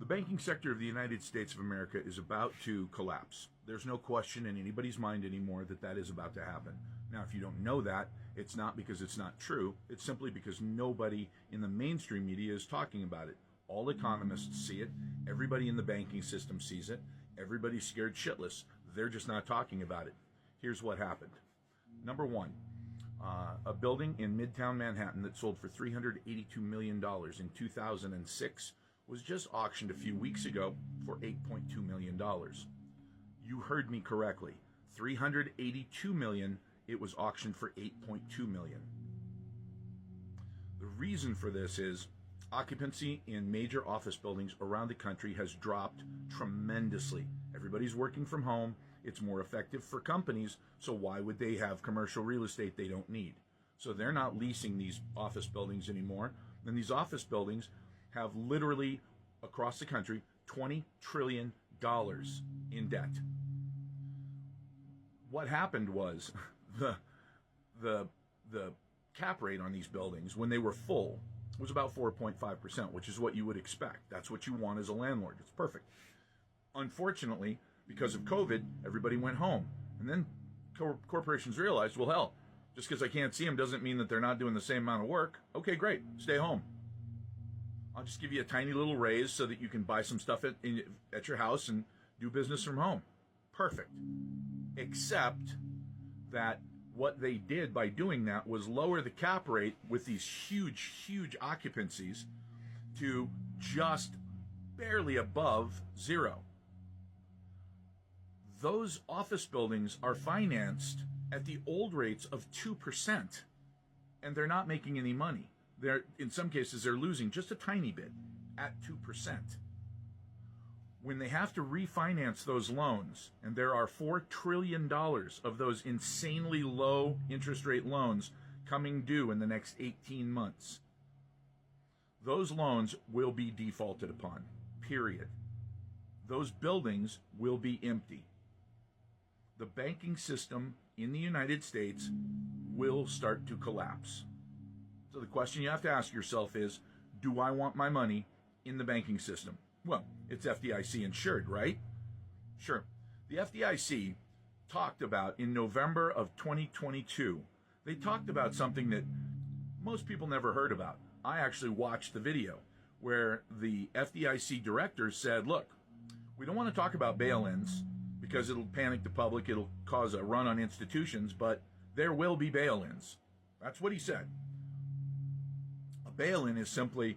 The banking sector of the United States of America is about to collapse. There's no question in anybody's mind anymore that that is about to happen. Now, if you don't know that, it's not because it's not true. It's simply because nobody in the mainstream media is talking about it. All economists see it. Everybody in the banking system sees it. Everybody's scared shitless. They're just not talking about it. Here's what happened. Number one, a building in Midtown Manhattan that sold for $382 million in 2006 was just auctioned a few weeks ago for $8.2 million. You heard me correctly. $382 million, it was auctioned for $8.2 million. The reason for this is occupancy in major office buildings around the country has dropped tremendously. Everybody's working from home. It's more effective for companies, so why would they have commercial real estate they don't need? So they're not leasing these office buildings anymore. And these office buildings have literally, across the country, $20 trillion in debt. What happened was the cap rate on these buildings, when they were full, was about 4.5%, which is what you would expect. That's what you want as a landlord. It's perfect. Unfortunately, because of COVID, everybody went home. And then corporations realized, well, hell, just because I can't see them doesn't mean that they're not doing the same amount of work. Okay, great. Stay home. I'll just give you a tiny little raise so that you can buy some stuff at your house and do business from home. Perfect. Except that what they did by doing that was lower the cap rate with these huge occupancies to just barely above zero. Those office buildings are financed at the old rates of 2%, and they're not making any money. In some cases, they're losing just a tiny bit at 2%. When they have to refinance those loans, and there are $4 trillion of those insanely low interest rate loans coming due in the next 18 months, those loans will be defaulted upon, period. Those buildings will be empty. The banking system in the United States will start to collapse. So the question you have to ask yourself is, do I want my money in the banking system? Well, it's FDIC insured, right? Sure. The FDIC talked about in November of 2022, they talked about something that most people never heard about. I actually watched the video where the FDIC director said, look, we don't want to talk about bail-ins because it'll panic the public, it'll cause a run on institutions, but there will be bail-ins. That's what he said. A bail-in is simply